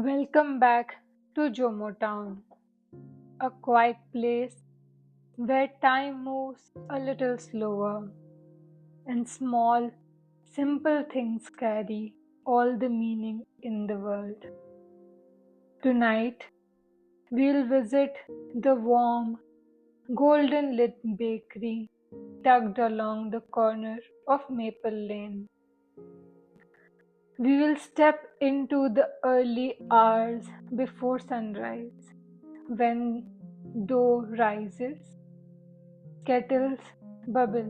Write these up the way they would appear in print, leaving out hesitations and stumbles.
Welcome back to JOMO Town, a quiet place where time moves a little slower and small, simple things carry all the meaning in the world. Tonight, we'll visit the warm, golden lit bakery tucked along the corner of Maple Lane. We will step into the early hours before sunrise when dough rises, kettles bubble,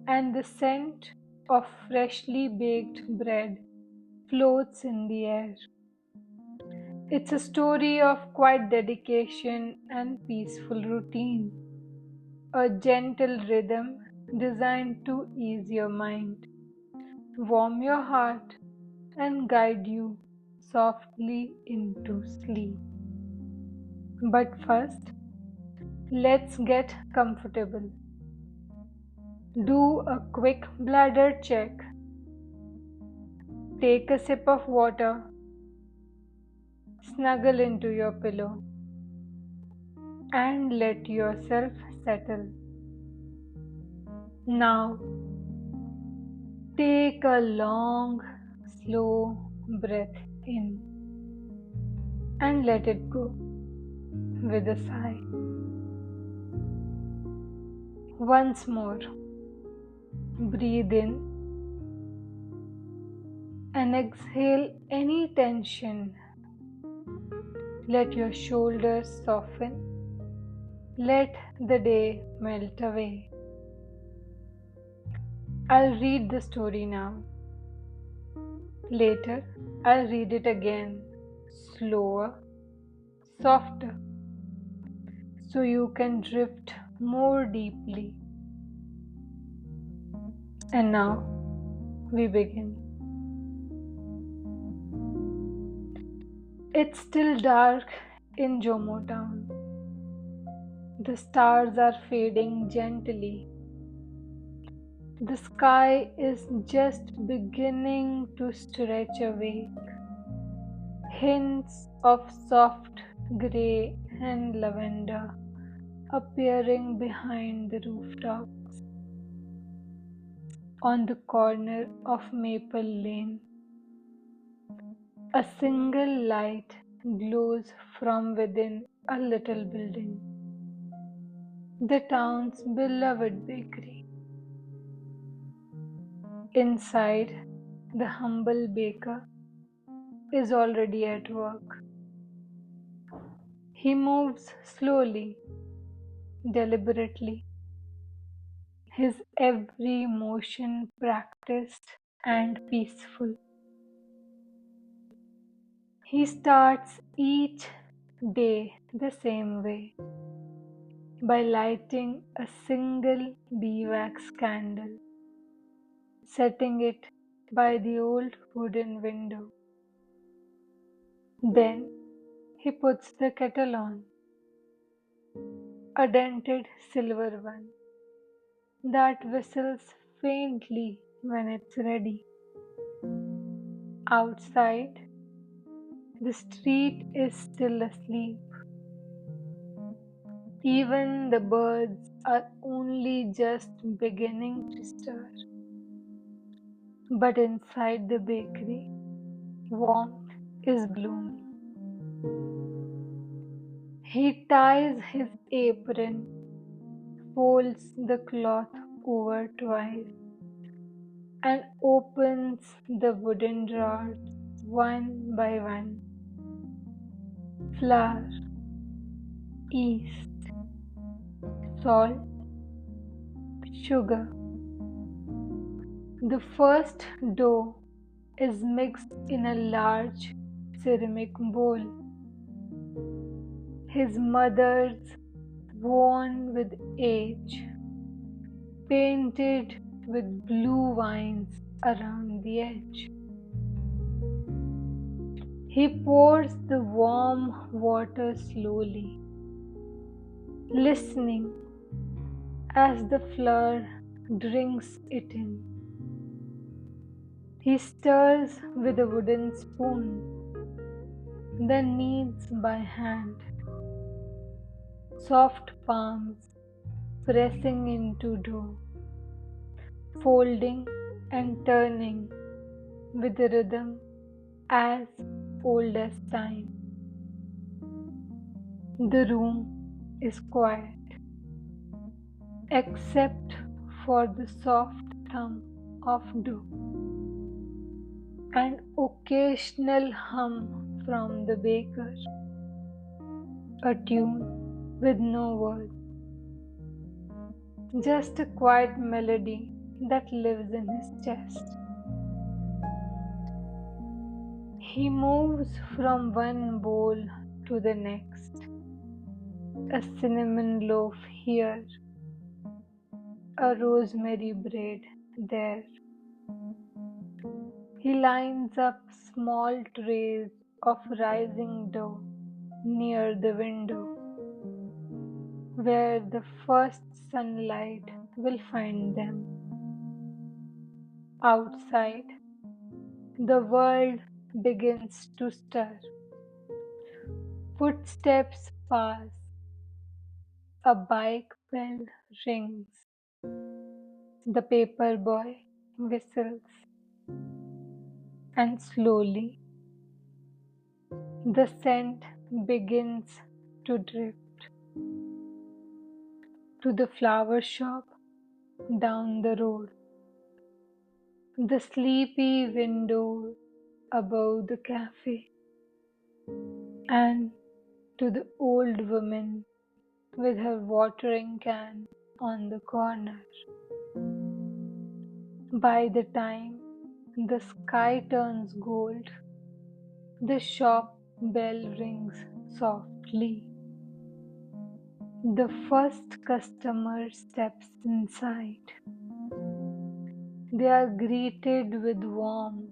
and the scent of freshly baked bread floats in the air. It's a story of quiet dedication and peaceful routine, a gentle rhythm designed to ease your mind, warm your heart, and guide you softly into sleep. But first, let's get comfortable. Do a quick bladder check. Take a sip of water. Snuggle into your pillow and let yourself settle. Now, take a long, slow breath in and let it go with a sigh. Once more, breathe in and exhale any tension. Let your shoulders soften. Let the day melt away. I'll read the story now. Later, I'll read it again, slower, softer, so you can drift more deeply. And now, we begin. It's still dark in JOMO Town. The stars are fading gently. The sky is just beginning to stretch awake. Hints of soft grey and lavender appearing behind the rooftops. On the corner of Maple Lane, a single light glows from within a little building, the town's beloved bakery. Inside, the humble baker is already at work. He moves slowly, deliberately, his every motion practiced and peaceful. He starts each day the same way, by lighting a single beeswax candle, setting it by the old wooden window. Then he puts the kettle on, a dented silver one that whistles faintly when it's ready. Outside, the street is still asleep. Even the birds are only just beginning to stir. But inside the bakery, warmth is blooming. He ties his apron, folds the cloth over twice, and opens the wooden drawers one by one. Flour, yeast, salt, sugar. The first dough is mixed in a large ceramic bowl. His mother's, worn with age, painted with blue vines around the edge. He pours the warm water slowly, listening as the flour drinks it in. He stirs with a wooden spoon, the kneads by hand, soft palms pressing into dough, folding and turning with a rhythm as old as time. The room is quiet, except for the soft thump of dough, an occasional hum from the baker, a tune with no words, just a quiet melody that lives in his chest. He moves from one bowl to the next, a cinnamon loaf here, a rosemary braid there. He lines up small trays of rising dough near the window, where the first sunlight will find them. Outside, the world begins to stir. Footsteps pass, a bike bell rings, the paper boy whistles, and slowly the scent begins to drift to the flower shop down the road, the sleepy window above the cafe, and to the old woman with her watering can on the corner. By the time the sky turns gold, the shop bell rings softly. The first customer steps inside. They are greeted with warmth,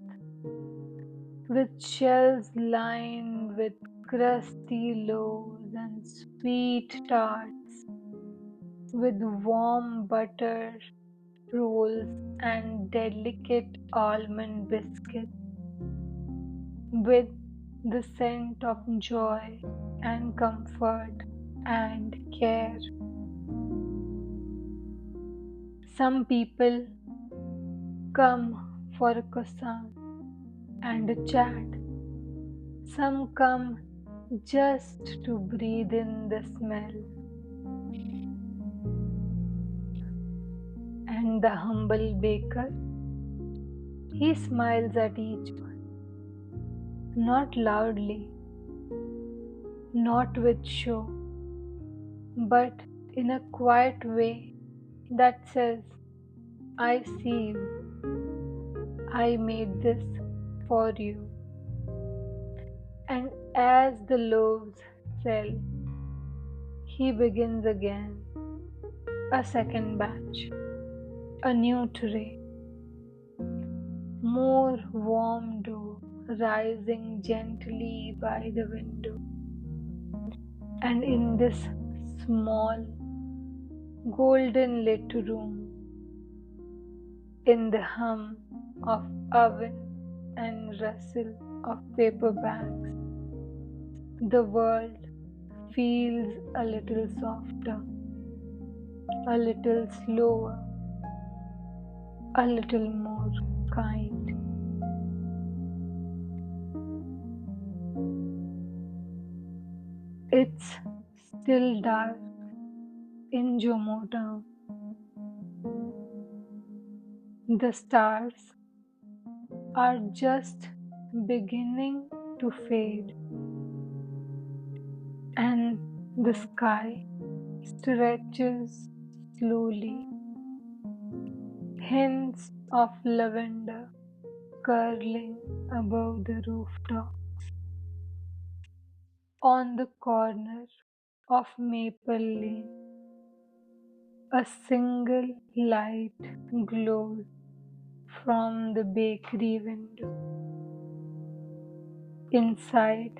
with shelves lined with crusty loaves and sweet tarts, with warm butter rolls and delicate almond biscuits, with the scent of joy and comfort and care. Some people come for a croissant and a chat. Some come just to breathe in the smell. And the humble baker, he smiles at each one, not loudly, not with show, but in a quiet way that says, I see you, I made this for you. And as the loaves sell, he begins again, a second batch, a new tray, more warm dough rising gently by the window. And in this small, golden lit room, in the hum of oven and rustle of paper bags, the world feels a little softer, a little slower, a little more kind. It's still dark in JOMO Town. The stars are just beginning to fade, and the sky stretches slowly. Hints of lavender curling above the rooftop. On the corner of Maple Lane, a single light glows from the bakery window. Inside,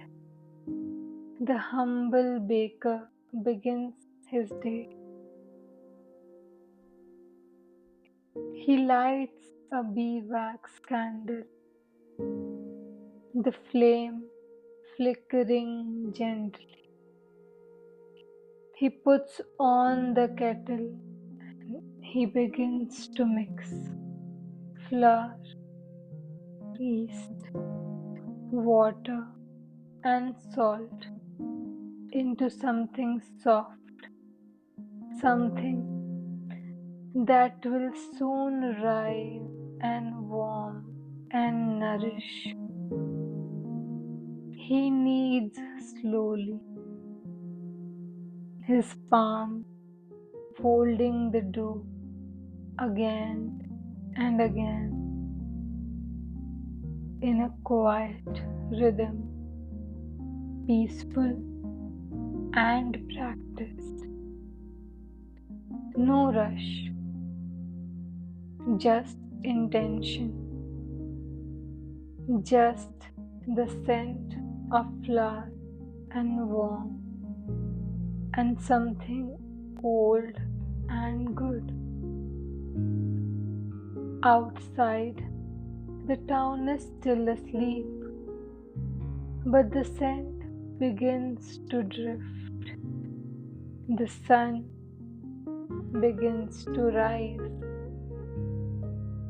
the humble baker begins his day. He lights a beeswax candle. The flame flickering gently. He puts on the kettle and he begins to mix flour, yeast, water, and salt into something soft, something that will soon rise and warm and nourish. He kneads slowly, his palm folding the dough again and again in a quiet rhythm, peaceful and practiced. No rush, just intention, just the scent of flower and warm and something old and good. Outside, the town is still asleep, but the scent begins to drift. The sun begins to rise.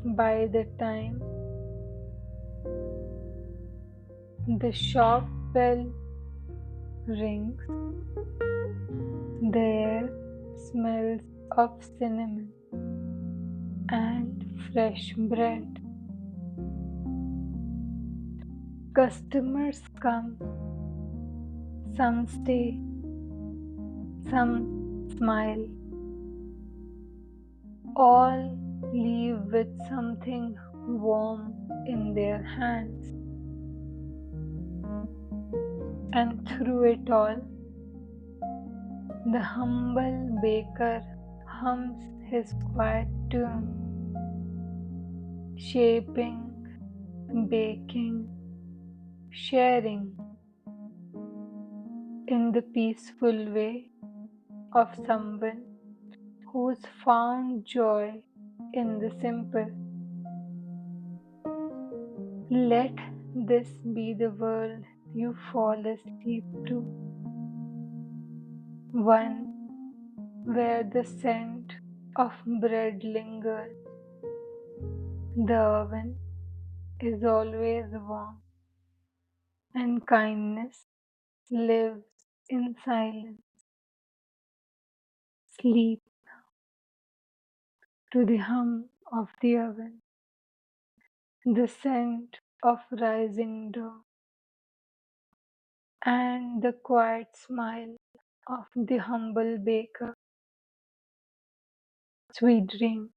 By the time the shop bell rings, the air smells of cinnamon and fresh bread. Customers come, some stay, some smile. All leave with something warm in their hands. And through it all, the humble baker hums his quiet tune, shaping, baking, sharing in the peaceful way of someone who's found joy in the simple. Let this be the world you fall asleep to, one where the scent of bread lingers, the oven is always warm, and kindness lives in silence. Sleep to the hum of the oven, the scent of rising dough, and the quiet smile of the humble baker. Sweet dreams.